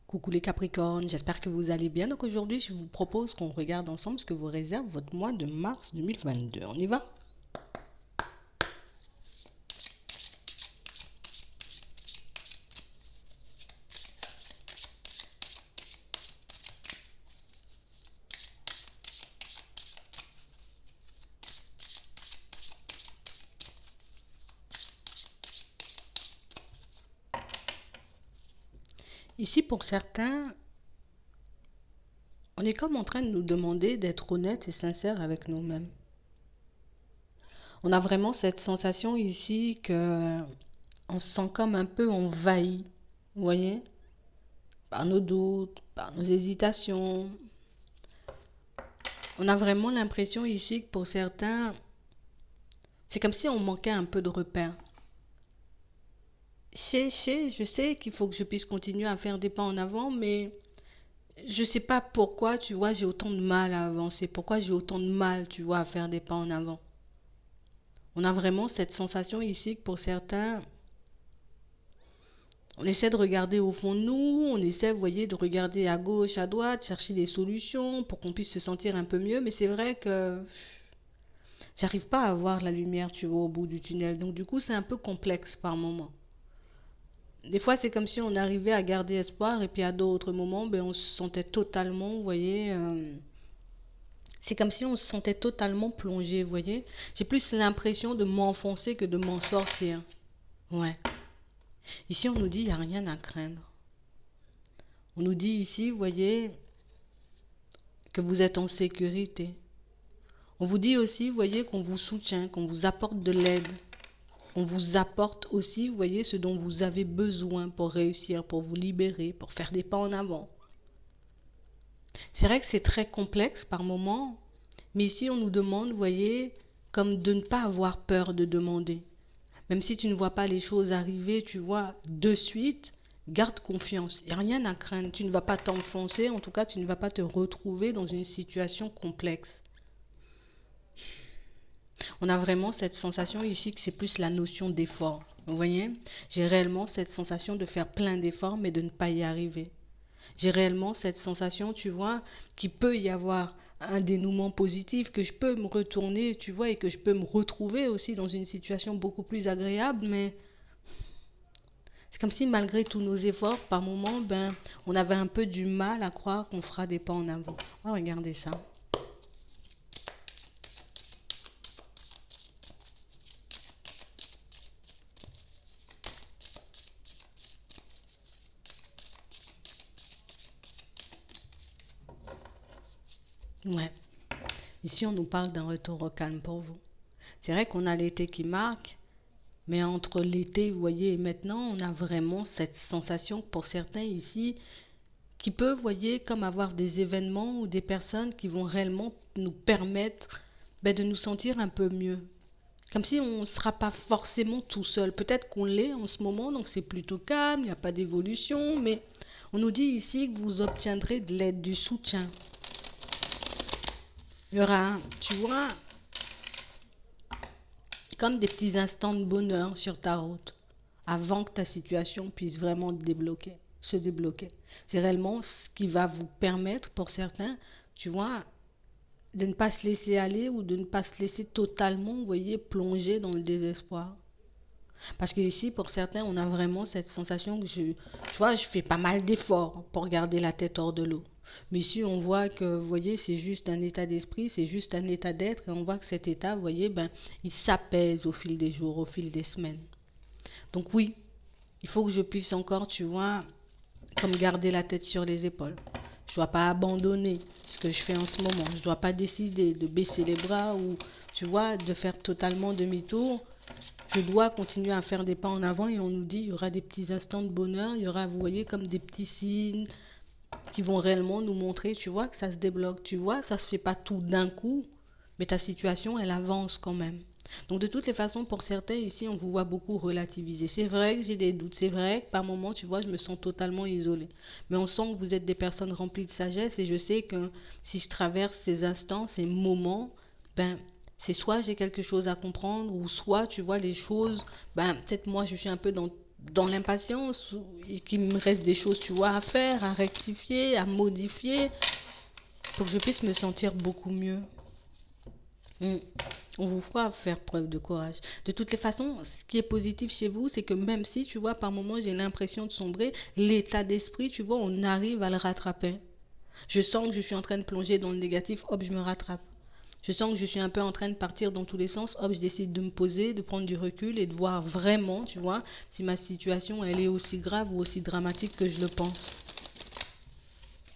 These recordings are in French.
Coucou les Capricornes, j'espère que vous allez bien. Donc aujourd'hui, je vous propose qu'on regarde ensemble ce que vous réserve votre mois de mars 2022. On y va? Ici, pour certains, on est comme en train de nous demander d'être honnête et sincère avec nous-mêmes. On a vraiment cette sensation ici que on se sent comme un peu envahi, vous voyez, par nos doutes, par nos hésitations. On a vraiment l'impression ici que pour certains, c'est comme si on manquait un peu de repères. Je sais qu'il faut que je puisse continuer à faire des pas en avant, mais je sais pas pourquoi, tu vois, j'ai autant de mal à avancer. Pourquoi j'ai autant de mal, tu vois, à faire des pas en avant. On a vraiment cette sensation ici que pour certains, on essaie de regarder au fond de nous, on essaie, vous voyez, de regarder à gauche, à droite, chercher des solutions pour qu'on puisse se sentir un peu mieux. Mais c'est vrai que j'arrive pas à voir la lumière, tu vois, au bout du tunnel. Donc du coup, c'est un peu complexe par moment. Des fois, c'est comme si on arrivait à garder espoir et puis à d'autres moments, ben, on se sentait totalement, vous voyez, c'est comme si on se sentait totalement plongé, vous voyez. J'ai plus l'impression de m'enfoncer que de m'en sortir. Ouais. Ici, on nous dit, il n'y a rien à craindre. On nous dit ici, vous voyez, que vous êtes en sécurité. On vous dit aussi, vous voyez, qu'on vous soutient, qu'on vous apporte de l'aide. On vous apporte aussi, vous voyez, ce dont vous avez besoin pour réussir, pour vous libérer, pour faire des pas en avant. C'est vrai que c'est très complexe par moments, mais ici on nous demande, vous voyez, comme de ne pas avoir peur de demander. Même si tu ne vois pas les choses arriver, tu vois, de suite, garde confiance. Il n'y a rien à craindre. Tu ne vas pas t'enfoncer, en tout cas, tu ne vas pas te retrouver dans une situation complexe. On a vraiment cette sensation ici que c'est plus la notion d'effort. Vous voyez, j'ai réellement cette sensation de faire plein d'efforts, mais de ne pas y arriver. J'ai réellement cette sensation, tu vois, qu'il peut y avoir un dénouement positif, que je peux me retourner, tu vois, et que je peux me retrouver aussi dans une situation beaucoup plus agréable, mais c'est comme si malgré tous nos efforts, par moments, ben, on avait un peu du mal à croire qu'on fera des pas en avant. Oh, regardez ça. Ouais. Ici, on nous parle d'un retour au calme pour vous. C'est vrai qu'on a l'été qui marque, mais entre l'été, vous voyez, et maintenant, on a vraiment cette sensation que pour certains ici, qui peut, vous voyez, comme avoir des événements ou des personnes qui vont réellement nous permettre ben, de nous sentir un peu mieux. Comme si on ne sera pas forcément tout seul. Peut-être qu'on l'est en ce moment, donc c'est plutôt calme, il n'y a pas d'évolution, mais on nous dit ici que vous obtiendrez de l'aide, du soutien. Il y aura, tu vois, comme des petits instants de bonheur sur ta route avant que ta situation puisse vraiment se débloquer. C'est réellement ce qui va vous permettre pour certains, tu vois, de ne pas se laisser aller ou de ne pas se laisser totalement, vous voyez, plonger dans le désespoir. Parce que ici, pour certains, on a vraiment cette sensation que tu vois, je fais pas mal d'efforts pour garder la tête hors de l'eau. Mais ici, on voit que, vous voyez, c'est juste un état d'esprit, c'est juste un état d'être, et on voit que cet état, vous voyez, ben, il s'apaise au fil des jours, au fil des semaines. Donc oui, il faut que je puisse encore, tu vois, comme garder la tête sur les épaules. Je ne dois pas abandonner ce que je fais en ce moment. Je ne dois pas décider de baisser les bras ou, tu vois, de faire totalement demi-tour. Je dois continuer à faire des pas en avant et on nous dit il y aura des petits instants de bonheur, il y aura, vous voyez, comme des petits signes qui vont réellement nous montrer, tu vois, que ça se débloque. Tu vois, ça ne se fait pas tout d'un coup, mais ta situation, elle avance quand même. Donc de toutes les façons, pour certains ici, on vous voit beaucoup relativiser. C'est vrai que j'ai des doutes, c'est vrai que par moments, tu vois, je me sens totalement isolée. Mais on sent que vous êtes des personnes remplies de sagesse et je sais que si je traverse ces instants, ces moments, ben c'est soit j'ai quelque chose à comprendre ou soit tu vois les choses, ben peut-être moi je suis un peu dans l'impatience et qu'il me reste des choses, tu vois, à faire, à rectifier, à modifier pour que je puisse me sentir beaucoup mieux. Mm. On vous fera faire preuve de courage. De toutes les façons, ce qui est positif chez vous, c'est que même si, tu vois, par moments, j'ai l'impression de sombrer, l'état d'esprit, tu vois, on arrive à le rattraper. Je sens que je suis en train de plonger dans le négatif, hop, je me rattrape. Je sens que je suis un peu en train de partir dans tous les sens, hop, je décide de me poser, de prendre du recul et de voir vraiment, tu vois, si ma situation, elle est aussi grave ou aussi dramatique que je le pense.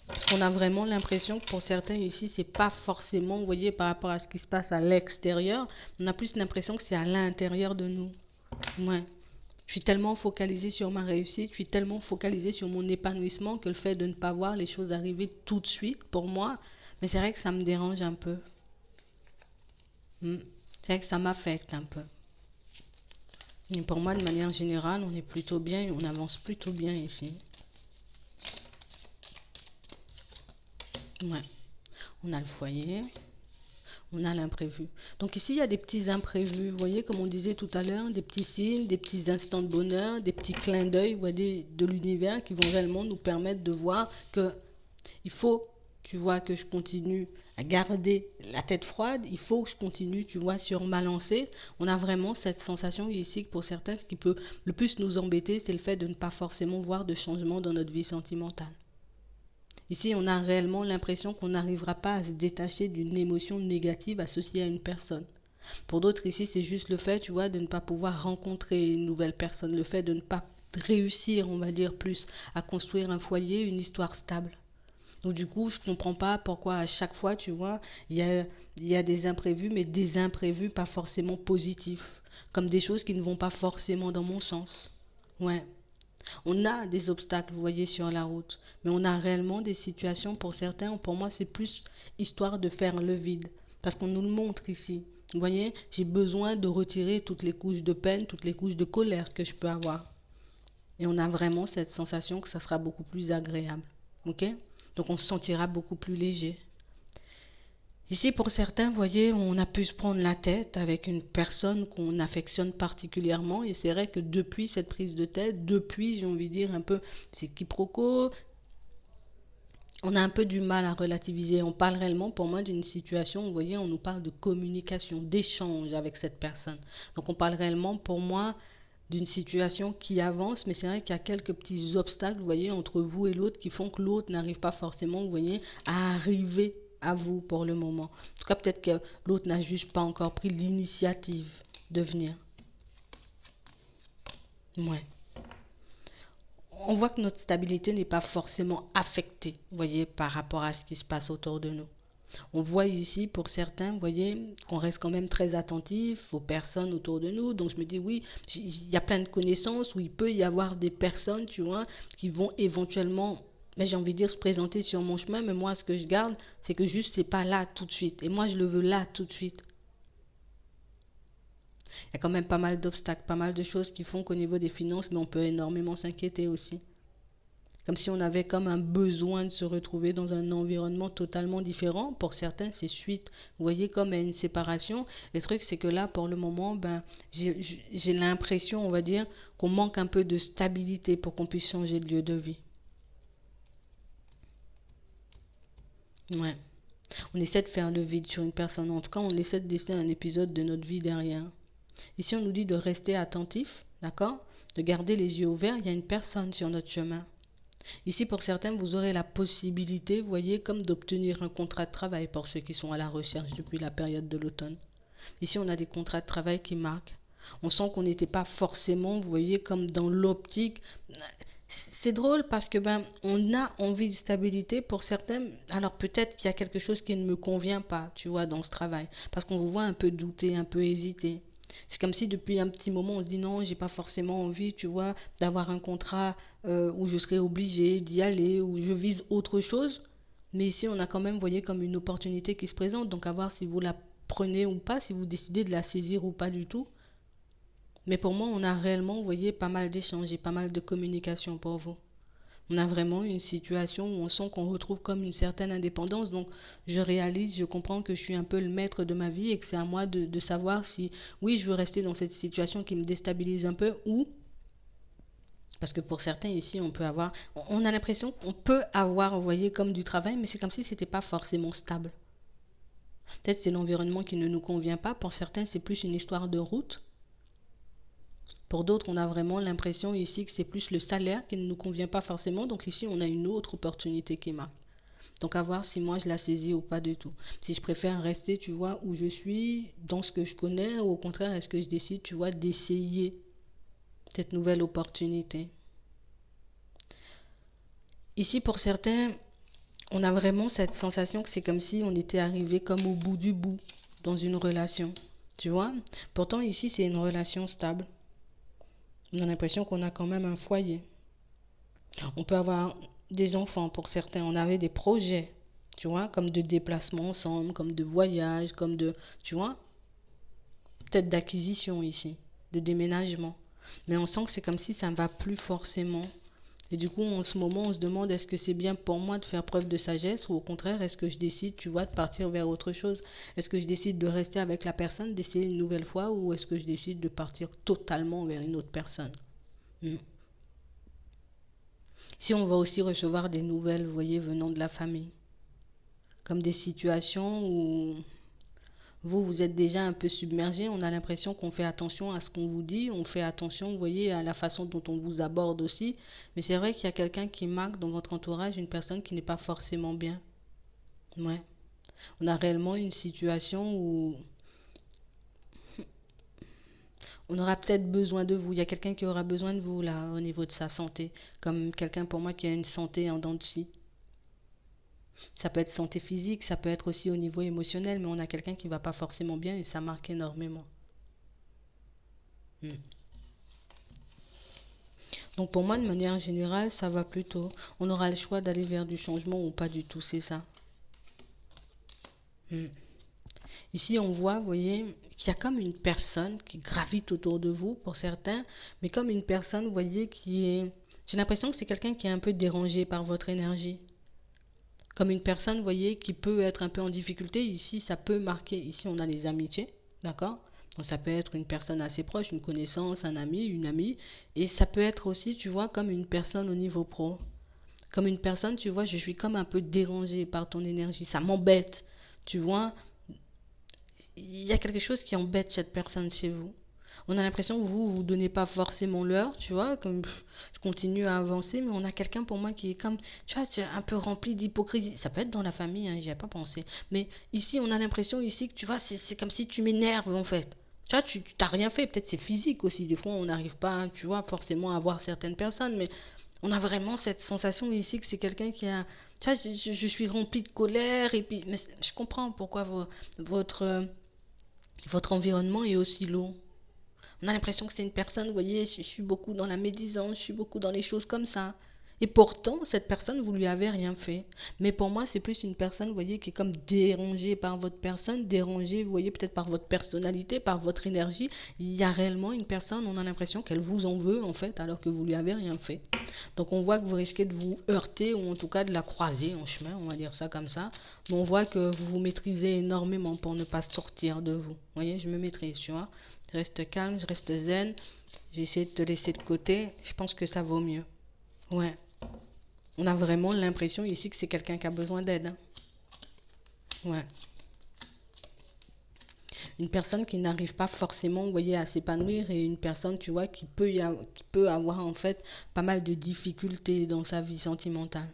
Parce qu'on a vraiment l'impression que pour certains ici, c'est pas forcément, vous voyez, par rapport à ce qui se passe à l'extérieur, on a plus l'impression que c'est à l'intérieur de nous. Ouais. Je suis tellement focalisée sur ma réussite, je suis tellement focalisée sur mon épanouissement que le fait de ne pas voir les choses arriver tout de suite pour moi, mais c'est vrai que ça me dérange un peu. C'est vrai que ça m'affecte un peu. Et pour moi, de manière générale, on est plutôt bien et on avance plutôt bien ici. Ouais. On a le foyer, on a l'imprévu. Donc ici, il y a des petits imprévus, vous voyez, comme on disait tout à l'heure, des petits signes, des petits instants de bonheur, des petits clins d'œil, vous voyez, de l'univers qui vont réellement nous permettre de voir que il faut, tu vois, que je continue à garder la tête froide, il faut que je continue, tu vois, sur ma lancée. On a vraiment cette sensation ici que pour certains, ce qui peut le plus nous embêter, c'est le fait de ne pas forcément voir de changement dans notre vie sentimentale. Ici, on a réellement l'impression qu'on n'arrivera pas à se détacher d'une émotion négative associée à une personne. Pour d'autres, ici, c'est juste le fait, tu vois, de ne pas pouvoir rencontrer une nouvelle personne, le fait de ne pas réussir, on va dire plus, à construire un foyer, une histoire stable. Donc du coup, je ne comprends pas pourquoi à chaque fois, tu vois, il y a des imprévus, mais des imprévus pas forcément positifs, comme des choses qui ne vont pas forcément dans mon sens. Ouais. On a des obstacles, vous voyez, sur la route, mais on a réellement des situations, pour certains, pour moi, c'est plus histoire de faire le vide, parce qu'on nous le montre ici. Vous voyez, j'ai besoin de retirer toutes les couches de peine, toutes les couches de colère que je peux avoir. Et on a vraiment cette sensation que ça sera beaucoup plus agréable. Ok? Donc on se sentira beaucoup plus léger. Ici, pour certains, vous voyez, on a pu se prendre la tête avec une personne qu'on affectionne particulièrement. Et c'est vrai que depuis cette prise de tête, depuis, j'ai envie de dire un peu, c'est quiproquo, on a un peu du mal à relativiser. On parle réellement, pour moi, d'une situation, vous voyez, on nous parle de communication, d'échange avec cette personne. Donc on parle réellement, pour moi, d'une situation qui avance, mais c'est vrai qu'il y a quelques petits obstacles, vous voyez, entre vous et l'autre qui font que l'autre n'arrive pas forcément, vous voyez, à arriver à vous pour le moment. En tout cas, peut-être que l'autre n'a juste pas encore pris l'initiative de venir. Ouais. On voit que notre stabilité n'est pas forcément affectée, vous voyez, par rapport à ce qui se passe autour de nous. On voit ici, pour certains, vous voyez, qu'on reste quand même très attentif aux personnes autour de nous. Donc je me dis, oui, il y a plein de connaissances où il peut y avoir des personnes, tu vois, qui vont éventuellement, mais j'ai envie de dire, se présenter sur mon chemin. Mais moi, ce que je garde, c'est que juste, c'est pas là tout de suite. Et moi, je le veux là tout de suite. Il y a quand même pas mal d'obstacles, pas mal de choses qui font qu'au niveau des finances, mais on peut énormément s'inquiéter aussi. Comme si on avait comme un besoin de se retrouver dans un environnement totalement différent. Pour certains, c'est suite, vous voyez, comme à une séparation. Le truc, c'est que là, pour le moment, ben, j'ai l'impression, on va dire, qu'on manque un peu de stabilité pour qu'on puisse changer de lieu de vie. Ouais. On essaie de faire le vide sur une personne. En tout cas, on essaie de laisser un épisode de notre vie derrière. Ici, on nous dit de rester attentif, d'accord? De garder les yeux ouverts. Il y a une personne sur notre chemin. Ici, pour certains, vous aurez la possibilité, vous voyez, comme d'obtenir un contrat de travail pour ceux qui sont à la recherche depuis la période de l'automne. Ici, on a des contrats de travail qui marquent. On sent qu'on n'était pas forcément, vous voyez, comme dans l'optique. C'est drôle parce que ben on a envie de stabilité pour certains. Alors peut-être qu'il y a quelque chose qui ne me convient pas, tu vois, dans ce travail, parce qu'on vous voit un peu douter, un peu hésiter. C'est comme si depuis un petit moment on se dit non, j'ai pas forcément envie, tu vois, d'avoir un contrat où je serais obligé d'y aller, où je vise autre chose. Mais ici on a quand même, vous voyez, comme une opportunité qui se présente, donc à voir si vous la prenez ou pas, si vous décidez de la saisir ou pas du tout. Mais pour moi, on a réellement, vous voyez, pas mal d'échanges et pas mal de communication pour vous. On a vraiment une situation où on sent qu'on retrouve comme une certaine indépendance. Donc, je réalise, je comprends que je suis un peu le maître de ma vie et que c'est à moi de savoir si, oui, je veux rester dans cette situation qui me déstabilise un peu ou Parce que pour certains ici, on a l'impression qu'on peut avoir, vous voyez, comme du travail, mais c'est comme si c'était pas forcément stable. Peut-être c'est l'environnement qui ne nous convient pas. Pour certains, c'est plus une histoire de route. Pour d'autres, on a vraiment l'impression ici que c'est plus le salaire qui ne nous convient pas forcément. Donc ici, on a une autre opportunité qui marque. Donc à voir si moi je la saisis ou pas du tout. Si je préfère rester, tu vois, où je suis, dans ce que je connais, ou au contraire, est-ce que je décide, tu vois, d'essayer cette nouvelle opportunité. Ici, pour certains, on a vraiment cette sensation que c'est comme si on était arrivé comme au bout du bout dans une relation. Tu vois? Pourtant, ici, c'est une relation stable. On a l'impression qu'on a quand même un foyer. On peut avoir des enfants pour certains. On avait des projets, tu vois, comme de déplacement ensemble, comme de voyage, comme de, tu vois, peut-être d'acquisition ici, de déménagement. Mais on sent que c'est comme si ça ne va plus forcément. Et du coup, en ce moment, on se demande est-ce que c'est bien pour moi de faire preuve de sagesse ou au contraire, est-ce que je décide, tu vois, de partir vers autre chose? Est-ce que je décide de rester avec la personne, d'essayer une nouvelle fois ou est-ce que je décide de partir totalement vers une autre personne? Hmm. Si on va aussi recevoir des nouvelles, vous voyez, venant de la famille, comme des situations où vous êtes déjà un peu submergé, on a l'impression qu'on fait attention à ce qu'on vous dit, on fait attention, vous voyez, à la façon dont on vous aborde aussi, mais c'est vrai qu'il y a quelqu'un qui marque dans votre entourage, une personne qui n'est pas forcément bien. Ouais. On a réellement une situation où on aura peut-être besoin de vous. Il y a quelqu'un qui aura besoin de vous là au niveau de sa santé, comme quelqu'un pour moi qui a une santé en dents de scie. Ça peut être santé physique, ça peut être aussi au niveau émotionnel, mais on a quelqu'un qui va pas forcément bien et ça marque énormément. Hmm. Donc pour moi, de manière générale, ça va plutôt. On aura le choix d'aller vers du changement ou pas du tout, c'est ça. Hmm. Ici, on voit, vous voyez, qu'il y a comme une personne qui gravite autour de vous, pour certains, mais comme une personne, vous voyez, qui est... J'ai l'impression que c'est quelqu'un qui est un peu dérangé par votre énergie. Comme une personne, vous voyez, qui peut être un peu en difficulté. Ici, ça peut marquer. Ici, on a les amitiés, d'accord? Donc, ça peut être une personne assez proche, une connaissance, un ami, une amie. Et ça peut être aussi, tu vois, comme une personne au niveau pro. Comme une personne, tu vois, je suis comme un peu dérangée par ton énergie. Ça m'embête. Tu vois, il y a quelque chose qui embête cette personne chez vous. On a l'impression que vous vous donnez pas forcément l'heure, tu vois, comme je continue à avancer, mais on a quelqu'un pour moi qui est comme, tu vois, c'est un peu rempli d'hypocrisie. Ça peut être dans la famille, hein, j'y ai pas pensé. Mais ici, on a l'impression ici que, tu vois, c'est comme si tu m'énerves, en fait. Tu vois, tu t'as rien fait, peut-être c'est physique aussi. Des fois, on n'arrive pas, tu vois, forcément à voir certaines personnes, mais on a vraiment cette sensation ici que c'est quelqu'un qui a, tu vois, je suis rempli de colère, et puis, mais je comprends pourquoi votre, votre environnement est aussi lourd. On a l'impression que c'est une personne, vous voyez, je suis beaucoup dans la médisance, je suis beaucoup dans les choses comme ça. Et pourtant, cette personne, vous lui avez rien fait. Mais pour moi, c'est plus une personne, vous voyez, qui est comme dérangée par votre personne, dérangée, vous voyez, peut-être par votre personnalité, par votre énergie. Il y a réellement une personne, on a l'impression qu'elle vous en veut, en fait, alors que vous lui avez rien fait. Donc on voit que vous risquez de vous heurter, ou en tout cas de la croiser en chemin, on va dire ça comme ça. Mais on voit que vous vous maîtrisez énormément pour ne pas sortir de vous. Vous voyez, je me maîtrise, tu vois. Je reste calme, je reste zen. J'ai essayé de te laisser de côté. Je pense que ça vaut mieux. Ouais. On a vraiment l'impression ici que c'est quelqu'un qui a besoin d'aide, hein. Ouais. Une personne qui n'arrive pas forcément, vous voyez, à s'épanouir et une personne, tu vois, qui peut avoir en fait pas mal de difficultés dans sa vie sentimentale.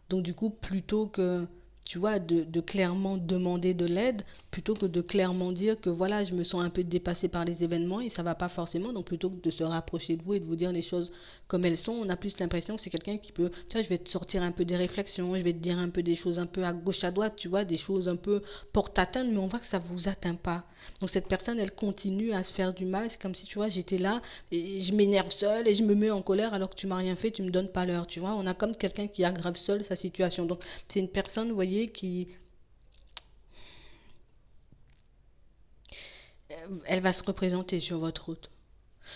Donc du coup, plutôt que, tu vois, de clairement demander de l'aide, plutôt que de clairement dire que voilà, je me sens un peu dépassée par les événements et ça va pas forcément, donc plutôt que de se rapprocher de vous et de vous dire les choses comme elles sont, on a plus l'impression que c'est quelqu'un qui peut, tu vois, je vais te sortir un peu des réflexions, je vais te dire un peu des choses un peu à gauche à droite, tu vois, des choses un peu porte-atteinte, mais on voit que ça vous atteint pas. Donc cette personne, elle continue à se faire du mal, c'est comme si, tu vois, j'étais là et je m'énerve seule et je me mets en colère alors que tu m'as rien fait, tu me donnes pas l'heure, tu vois. On a comme quelqu'un qui aggrave seul sa situation. Donc c'est une personne, vous voyez, qui elle va se représenter sur votre route.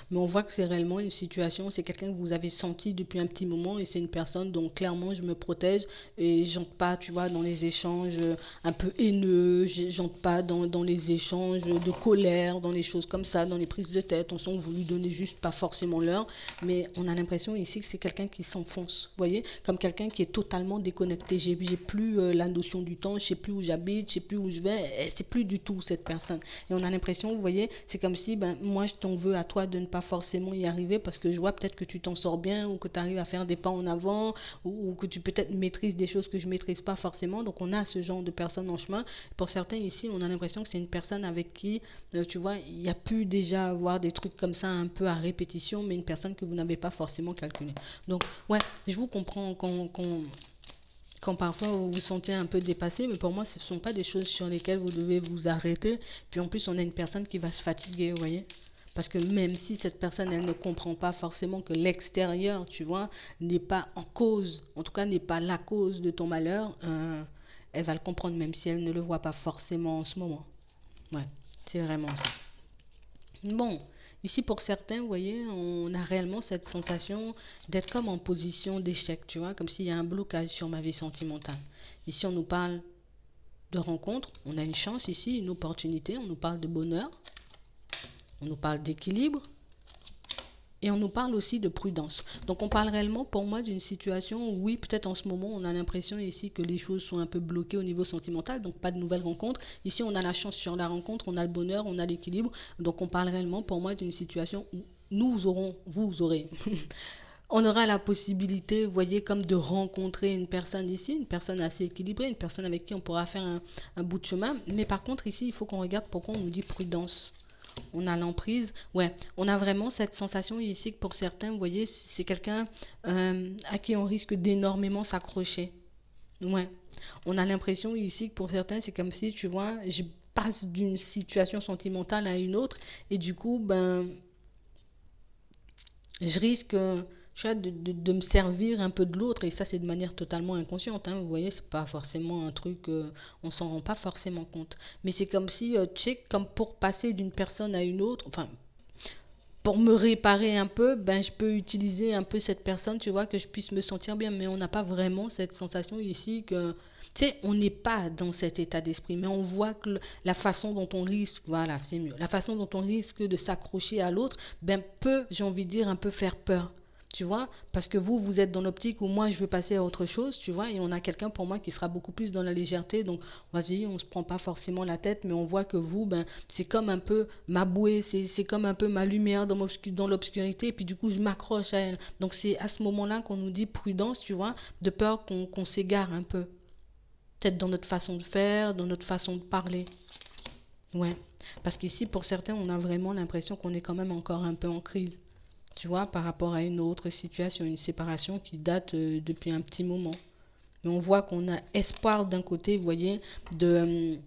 Mais on voit que c'est réellement une situation, c'est quelqu'un que vous avez senti depuis un petit moment et c'est une personne dont clairement je me protège et j'entre pas, tu vois, dans les échanges un peu haineux, j'entre pas dans les échanges de colère, dans les choses comme ça, dans les prises de tête. On sent que vous lui donnez juste pas forcément l'heure, mais on a l'impression ici que c'est quelqu'un qui s'enfonce, vous voyez, comme quelqu'un qui est totalement déconnecté. J'ai plus la notion du temps, je sais plus où j'habite, je sais plus où je vais, c'est plus du tout cette personne. Et on a l'impression, vous voyez, c'est comme si ben, moi je t'en veux à toi de ne pas forcément y arriver parce que je vois peut-être que tu t'en sors bien ou que tu arrives à faire des pas en avant ou que tu peut-être maîtrises des choses que je maîtrise pas forcément. Donc on a ce genre de personnes en chemin. Pour certains ici, on a l'impression que c'est une personne avec qui, tu vois, il y a pu déjà avoir des trucs comme ça un peu à répétition, mais une personne que vous n'avez pas forcément calculée. Donc ouais, je vous comprends quand parfois vous vous sentez un peu dépassé, mais pour moi, ce ne sont pas des choses sur lesquelles vous devez vous arrêter. Puis en plus, on a une personne qui va se fatiguer, vous voyez. Parce que même si cette personne, elle ne comprend pas forcément que l'extérieur, tu vois, n'est pas en cause, en tout cas n'est pas la cause de ton malheur, elle va le comprendre même si elle ne le voit pas forcément en ce moment. Ouais, c'est vraiment ça. Bon, ici pour certains, vous voyez, on a réellement cette sensation d'être comme en position d'échec, tu vois, comme s'il y a un blocage sur ma vie sentimentale. Ici, on nous parle de rencontre, on a une chance ici, une opportunité, on nous parle de bonheur, on nous parle d'équilibre, et on nous parle aussi de prudence. Donc on parle réellement pour moi d'une situation où oui, peut-être en ce moment, on a l'impression ici que les choses sont un peu bloquées au niveau sentimental, donc pas de nouvelles rencontres. Ici, on a la chance sur la rencontre, on a le bonheur, on a l'équilibre. Donc on parle réellement pour moi d'une situation où nous aurons, vous aurez, on aura la possibilité, vous voyez, comme de rencontrer une personne ici, une personne assez équilibrée, une personne avec qui on pourra faire un bout de chemin. Mais par contre, ici, il faut qu'on regarde pourquoi on nous dit prudence. On a l'emprise, ouais, on a vraiment cette sensation ici que pour certains, vous voyez, c'est quelqu'un à qui on risque d'énormément s'accrocher. Ouais, on a l'impression ici que pour certains, c'est comme si, tu vois, je passe d'une situation sentimentale à une autre et du coup, ben, je risque tu vois, de me servir un peu de l'autre et ça c'est de manière totalement inconsciente, hein, vous voyez, c'est pas forcément un truc, on s'en rend pas forcément compte, mais c'est comme si, tu sais, comme pour passer d'une personne à une autre, enfin pour me réparer un peu, ben je peux utiliser un peu cette personne, tu vois, que je puisse me sentir bien, mais on n'a pas vraiment cette sensation ici que, tu sais, on n'est pas dans cet état d'esprit, mais on voit que la façon dont on risque, voilà, c'est mieux, la façon dont on risque de s'accrocher à l'autre, ben peut, j'ai envie de dire, un peu faire peur. Tu vois, parce que vous êtes dans l'optique où moi je veux passer à autre chose, tu vois, et on a quelqu'un pour moi qui sera beaucoup plus dans la légèreté, donc vas-y, on se prend pas forcément la tête, mais on voit que vous, ben, c'est comme un peu ma bouée, c'est comme un peu ma lumière dans l'obscurité, et puis du coup je m'accroche à elle. Donc c'est à ce moment-là qu'on nous dit prudence, tu vois, de peur qu'on s'égare un peu. Peut-être dans notre façon de faire, dans notre façon de parler. Ouais. Parce qu'ici, pour certains, on a vraiment l'impression qu'on est quand même encore un peu en crise. Tu vois, par rapport à une autre situation, une séparation qui date depuis un petit moment. Mais on voit qu'on a espoir d'un côté, vous voyez, de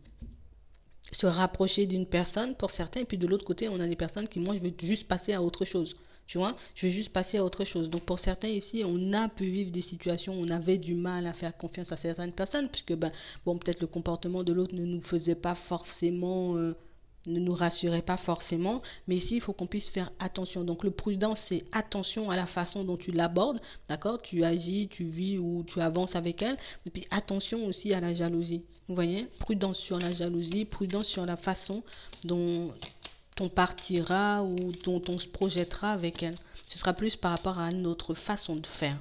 se rapprocher d'une personne pour certains, et puis de l'autre côté, on a des personnes qui, moi, je veux juste passer à autre chose. Tu vois, je veux juste passer à autre chose. Donc pour certains ici, on a pu vivre des situations où on avait du mal à faire confiance à certaines personnes, puisque ben, bon, peut-être le comportement de l'autre ne nous faisait pas forcément ne nous rassurait pas forcément, mais ici il faut qu'on puisse faire attention. Donc le prudence, c'est attention à la façon dont tu l'abordes, d'accord, tu agis, tu vis ou tu avances avec elle, et puis attention aussi à la jalousie. Vous voyez, prudence sur la jalousie, prudence sur la façon dont on partira ou dont on se projettera avec elle. Ce sera plus par rapport à notre façon de faire.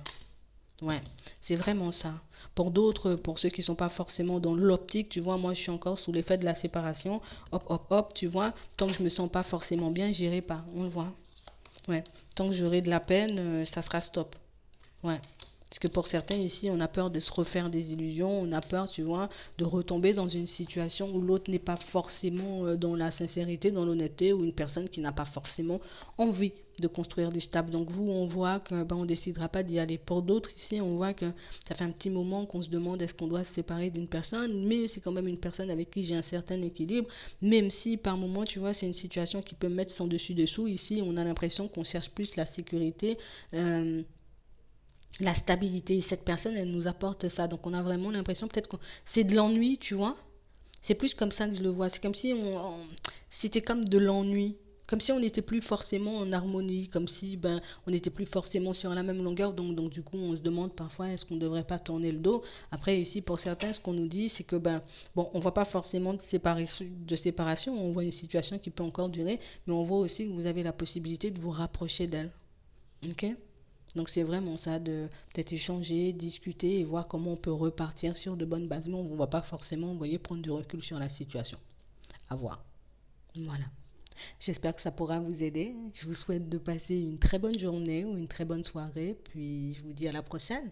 Ouais, c'est vraiment ça. Pour d'autres, pour ceux qui ne sont pas forcément dans l'optique, tu vois, moi je suis encore sous l'effet de la séparation. Hop, hop, hop, tu vois, tant que je me sens pas forcément bien, j'irai pas. On le voit. Ouais, tant que j'aurai de la peine, ça sera stop. Ouais. Parce que pour certains ici, on a peur de se refaire des illusions, on a peur, tu vois, de retomber dans une situation où l'autre n'est pas forcément dans la sincérité, dans l'honnêteté, ou une personne qui n'a pas forcément envie de construire du stable. Donc vous, on voit que ben, on décidera pas d'y aller. Pour d'autres ici, on voit que ça fait un petit moment qu'on se demande est-ce qu'on doit se séparer d'une personne, mais c'est quand même une personne avec qui j'ai un certain équilibre, même si par moment, tu vois, c'est une situation qui peut mettre sans dessus-dessous. Ici, on a l'impression qu'on cherche plus la sécurité. La stabilité. Cette personne, elle nous apporte ça. Donc on a vraiment l'impression peut-être que c'est de l'ennui, tu vois. C'est plus comme ça que je le vois. C'est comme si c'était comme de l'ennui. Comme si on n'était plus forcément en harmonie, comme si on n'était plus forcément sur la même longueur. Donc du coup, on se demande parfois est-ce qu'on ne devrait pas tourner le dos. Après, ici, pour certains, ce qu'on nous dit, c'est que bon, on ne voit pas forcément de séparation, on voit une situation qui peut encore durer, mais on voit aussi que vous avez la possibilité de vous rapprocher d'elle. Ok? Donc c'est vraiment ça, de peut-être échanger, discuter et voir comment on peut repartir sur de bonnes bases. Mais on ne va pas forcément, vous voyez, prendre du recul sur la situation. À voir. Voilà. J'espère que ça pourra vous aider. Je vous souhaite de passer une très bonne journée ou une très bonne soirée. Puis je vous dis à la prochaine.